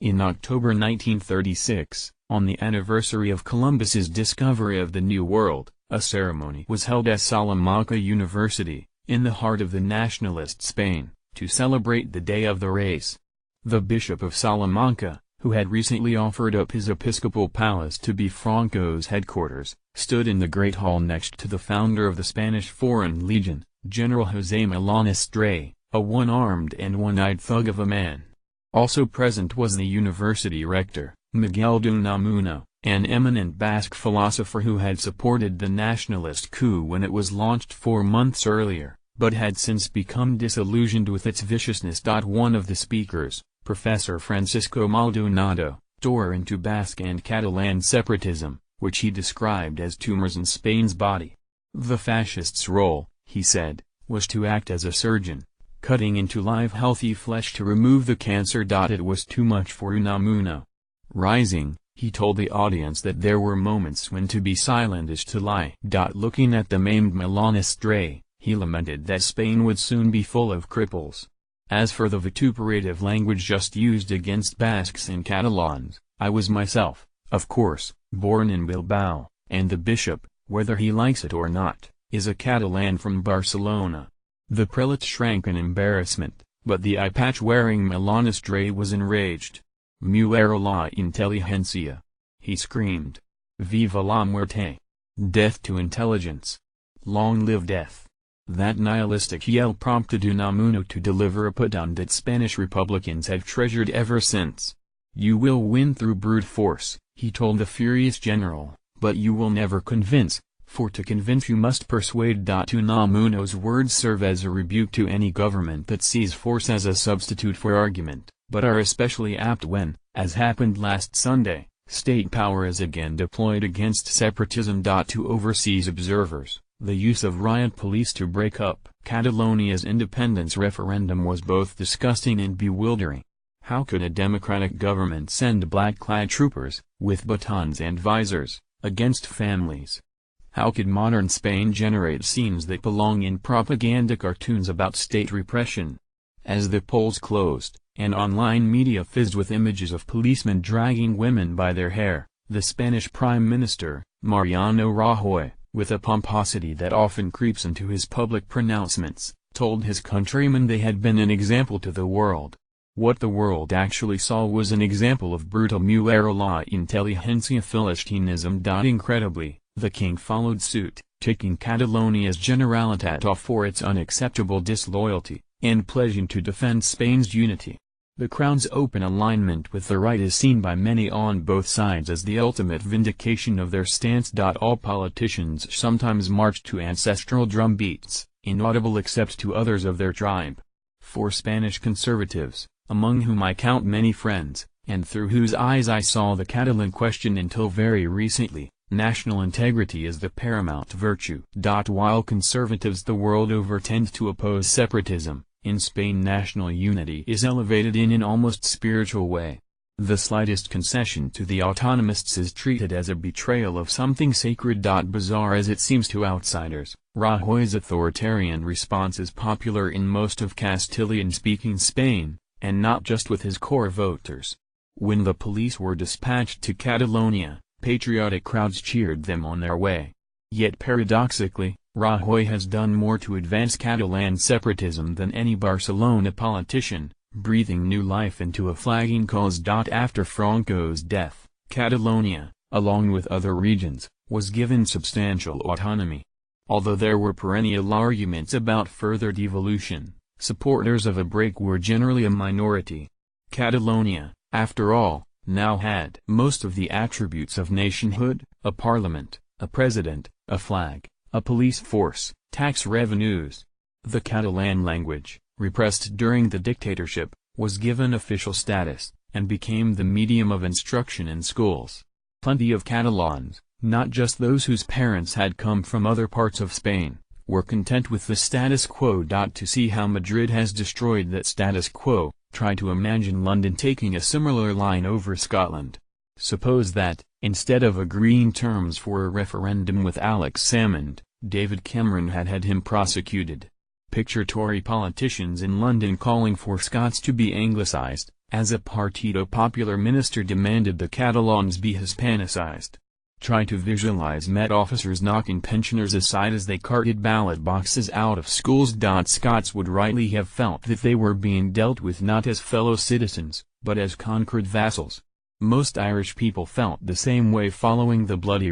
In October 1936, on the anniversary of Columbus's discovery of the New World, a ceremony was held at Salamanca University, in the heart of the nationalist Spain, to celebrate the day of the race. The Bishop of Salamanca, who had recently offered up his episcopal palace to be Franco's headquarters, stood in the Great Hall next to the founder of the Spanish Foreign Legion, General José Milanestre, a one-armed and one-eyed thug of a man. Also present was the university rector, Miguel de Unamuno, an eminent Basque philosopher who had supported the nationalist coup when it was launched 4 months earlier, but had since become disillusioned with its viciousness. One of the speakers, Professor Francisco Maldonado, tore into Basque and Catalan separatism, which he described as tumors in Spain's body. The fascists' role, he said, was to act as a surgeon, cutting into live healthy flesh to remove the cancer. It was too much for Unamuno. Rising, he told the audience that there were moments when to be silent is to lie. Looking at the maimed Milanestre, he lamented that Spain would soon be full of cripples. As for the vituperative language just used against Basques and Catalans, I was myself, of course, born in Bilbao, and the bishop, whether he likes it or not, is a Catalan from Barcelona. The prelate shrank in embarrassment, but the eye-patch-wearing Milanestre was enraged. Muera la inteligencia! He screamed. Viva la muerte! Death to intelligence! Long live death! That nihilistic yell prompted Unamuno to deliver a put-down that Spanish Republicans have treasured ever since. You will win through brute force, he told the furious general, but you will never convince, for to convince you must persuade. Unamuno's words serve as a rebuke to any government that sees force as a substitute for argument, but are especially apt when, as happened last Sunday, state power is again deployed against separatism. To overseas observers, the use of riot police to break up Catalonia's independence referendum was both disgusting and bewildering. How could a democratic government send black-clad troopers, with batons and visors, against families? How could modern Spain generate scenes that belong in propaganda cartoons about state repression? As the polls closed, and online media fizzed with images of policemen dragging women by their hair, the Spanish Prime Minister, Mariano Rajoy, with a pomposity that often creeps into his public pronouncements, told his countrymen they had been an example to the world. What the world actually saw was an example of brutal muera la inteligencia Philistinism. Incredibly, the king followed suit, kicking Catalonia's Generalitat off for its unacceptable disloyalty, and pledging to defend Spain's unity. The crown's open alignment with the right is seen by many on both sides as the ultimate vindication of their stance. All politicians sometimes march to ancestral drum beats, inaudible except to others of their tribe. For Spanish conservatives, among whom I count many friends, and through whose eyes I saw the Catalan question until very recently, national integrity is the paramount virtue. While conservatives the world over tend to oppose separatism, in Spain national unity is elevated in an almost spiritual way. The slightest concession to the autonomists is treated as a betrayal of something sacred. Bizarre as it seems to outsiders, Rajoy's authoritarian response is popular in most of Castilian-speaking Spain, and not just with his core voters. When the police were dispatched to Catalonia, patriotic crowds cheered them on their way. Yet paradoxically, Rajoy has done more to advance Catalan separatism than any Barcelona politician, breathing new life into a flagging cause. After Franco's death, Catalonia, along with other regions, was given substantial autonomy. Although there were perennial arguments about further devolution, supporters of a break were generally a minority. Catalonia, after all, now had most of the attributes of nationhood: a parliament, a president, a flag, a police force, tax revenues. The Catalan language, repressed during the dictatorship, was given official status, and became the medium of instruction in schools. Plenty of Catalans, not just those whose parents had come from other parts of Spain, were content with the status quo. To see how Madrid has destroyed that status quo, try to imagine London taking a similar line over Scotland. Suppose that, instead of agreeing terms for a referendum with Alex Salmond, David Cameron had him prosecuted. Picture Tory politicians in London calling for Scots to be anglicised, as a Partido Popular minister demanded the Catalans be Hispanicized. Try to visualize Met officers knocking pensioners aside as they carted ballot boxes out of schools. Scots would rightly have felt that they were being dealt with not as fellow citizens, but as conquered vassals. Most Irish people felt the same way following the Bloody